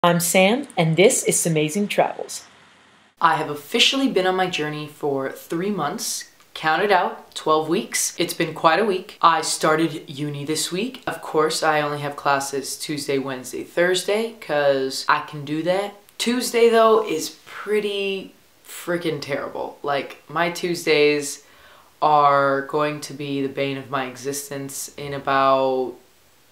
I'm Sam, and this is SamazingTravels. I have officially been on my journey for 3 months. Counted out, 12 weeks. It's been quite a week. I started uni this week. Of course, I only have classes Tuesday, Wednesday, Thursday, because I can do that. Tuesday, though, is pretty freaking terrible. Like, my Tuesdays are going to be the bane of my existence in about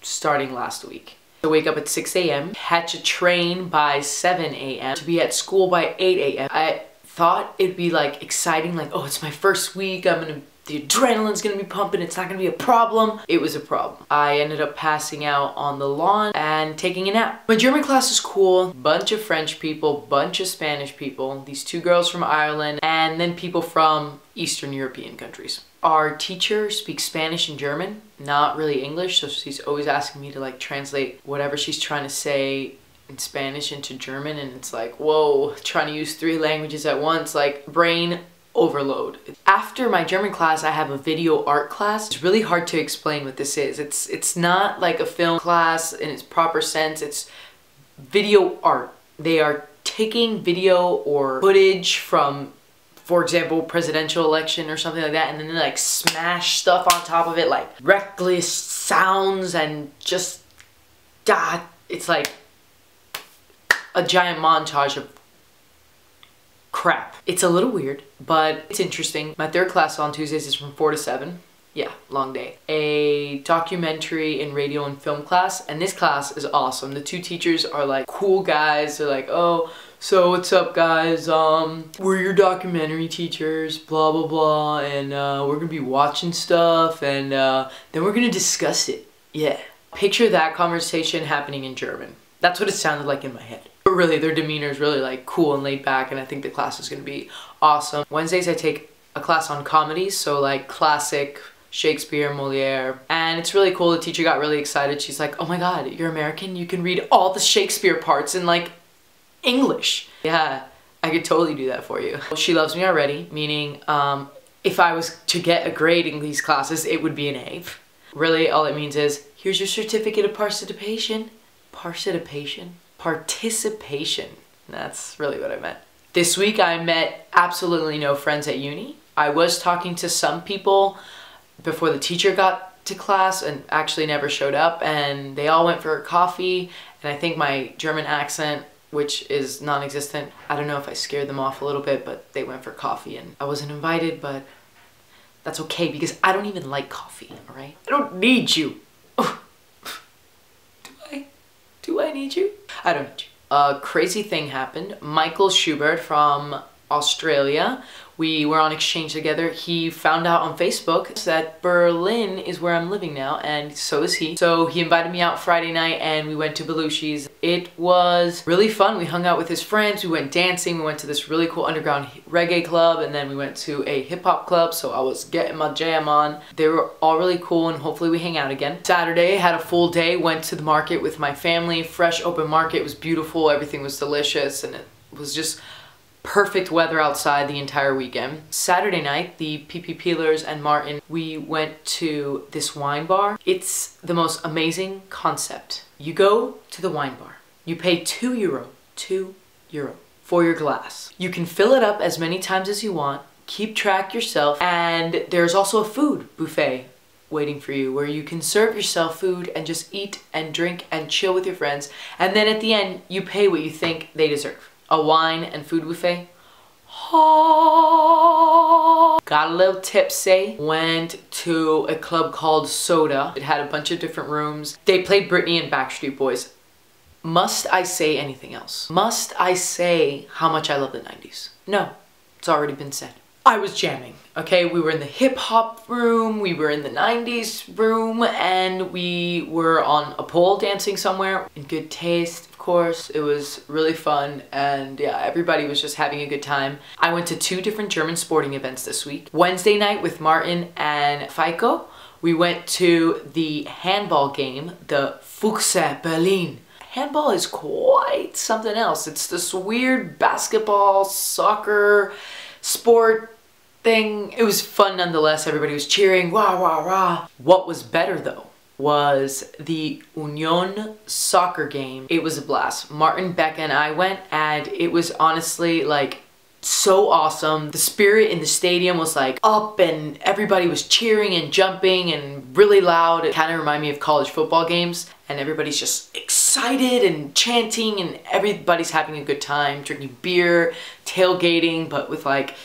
starting last week. I wake up at 6 a.m., catch a train by 7 a.m., to be at school by 8 a.m. I thought it'd be like exciting, like, oh, it's my first week, the adrenaline's gonna be pumping, it's not gonna be a problem. It was a problem. I ended up passing out on the lawn and taking a nap. My German class is cool, bunch of French people, bunch of Spanish people, these 2 girls from Ireland, and then people from Eastern European countries. Our teacher speaks Spanish and German, not really English, so she's always asking me to like translate whatever she's trying to say in Spanish into German, and it's like, whoa, trying to use 3 languages at once, like brain overload. After my German class, I have a video art class. It's really hard to explain what this is. It's not like a film class in its proper sense, it's video art. They are taking video or footage from, for example, presidential election or something like that, and then they like smash stuff on top of it, like reckless sounds and just, it's like a giant montage of crap. It's a little weird, but it's interesting. My 3rd class on Tuesdays is from 4 to 7. Yeah, long day. A documentary in radio and film class, and this class is awesome. The 2 teachers are like cool guys. They're like, oh, so what's up guys, we're your documentary teachers, blah blah blah, and we're gonna be watching stuff, and then we're gonna discuss it. Yeah. Picture that conversation happening in German. That's what it sounded like in my head. But really, their demeanor is really like cool and laid back, and I think the class is gonna be awesome. Wednesdays I take a class on comedies, so like classic Shakespeare, Moliere, and it's really cool. The teacher got really excited. She's like, oh my god, you're American? You can read all the Shakespeare parts in like English. Yeah, I could totally do that for you. She loves me already, meaning if I was to get a grade in these classes, it would be an A. Really, all it means is, here's your certificate of participation. Participation. That's really what I meant. This week I met absolutely no friends at uni. I was talking to some people before the teacher got to class and actually never showed up, and they all went for a coffee, and I think my German accent, which is non-existent, I don't know if I scared them off a little bit, but they went for coffee and I wasn't invited, but that's okay because I don't even like coffee, alright? I don't need you. Do I need you? I don't need you. A crazy thing happened. Michael Schubert from Australia, we were on exchange together. He found out on Facebook that Berlin is where I'm living now, and so is he. So he invited me out Friday night and we went to Belushi's. It was really fun. We hung out with his friends, we went dancing, we went to this really cool underground reggae club, and then we went to a hip-hop club, so I was getting my jam on. They were all really cool, and hopefully we hang out again. Saturday, had a full day, went to the market with my family. Fresh open market, it was beautiful, everything was delicious, and it was just perfect weather outside the entire weekend. Saturday night, the PP Peelers and Martin, we went to this wine bar. It's the most amazing concept. You go to the wine bar. You pay €2 for your glass. You can fill it up as many times as you want, keep track yourself, and there's also a food buffet waiting for you where you can serve yourself food and just eat and drink and chill with your friends, and then at the end, you pay what you think they deserve. A wine and food buffet. Got a little tipsy. Went to a club called Soda. It had a bunch of different rooms. They played Britney and Backstreet Boys. Must I say anything else? Must I say how much I love the 90s? No, it's already been said. I was jamming, okay? We were in the hip-hop room, we were in the 90s room, and we were on a pole dancing somewhere in good taste, of course. It was really fun, and yeah, everybody was just having a good time. I went to 2 different German sporting events this week. Wednesday night with Martin and Feiko, we went to the handball game, the Fussball Berlin. Handball is quite something else. It's this weird basketball, soccer, sport thing. It was fun nonetheless. Everybody was cheering, rah, rah, rah. What was better though was the Union soccer game. It was a blast. Martin, Becca, and I went, and it was honestly like so awesome. The spirit in the stadium was like up, and everybody was cheering and jumping and really loud. It kind of reminded me of college football games, and everybody's just excited and chanting, and everybody's having a good time, drinking beer, tailgating, but with like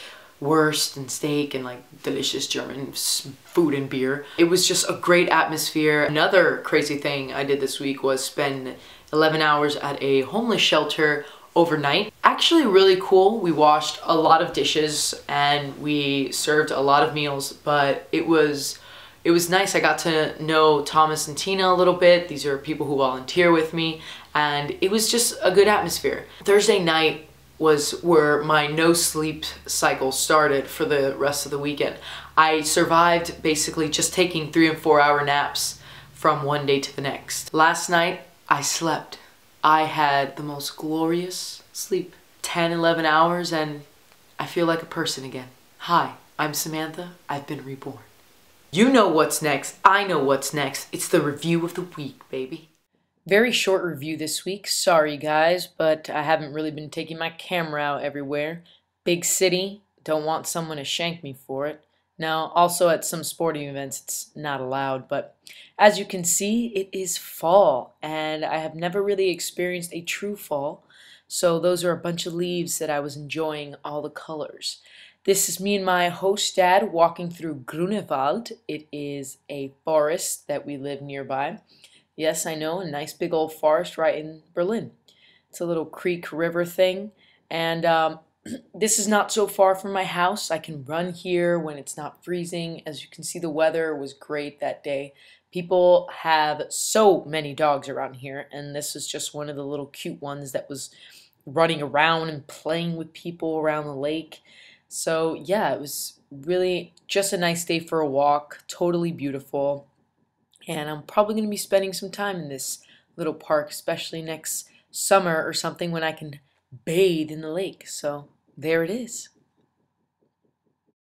wurst and steak and like delicious German food and beer. It was just a great atmosphere. Another crazy thing I did this week was spend 11 hours at a homeless shelter overnight. Actually really cool. We washed a lot of dishes and we served a lot of meals, but it was nice. I got to know Thomas and Tina a little bit. These are people who volunteer with me, and it was just a good atmosphere. Thursday night was where my no sleep cycle started for the rest of the weekend. I survived basically just taking 3 and 4 hour naps from one day to the next. Last night I slept. I had the most glorious sleep. 10, 11 hours, and I feel like a person again. Hi, I'm Samantha. I've been reborn. You know what's next. I know what's next. It's the review of the week, baby. Very short review this week. Sorry guys, but I haven't really been taking my camera out everywhere. Big city, don't want someone to shank me for it. Now, also at some sporting events, it's not allowed, but as you can see, it is fall, and I have never really experienced a true fall, so those are a bunch of leaves that I was enjoying all the colors. This is me and my host dad walking through Grunewald. It is a forest that we live nearby. Yes, I know, a nice big old forest right in Berlin. It's a little creek river thing, and this is not so far from my house. I can run here when it's not freezing. As you can see, the weather was great that day. People have so many dogs around here, and this is just one of the little cute ones that was running around and playing with people around the lake. So yeah, it was really just a nice day for a walk, totally beautiful. And I'm probably going to be spending some time in this little park, especially next summer or something when I can bathe in the lake. So there it is.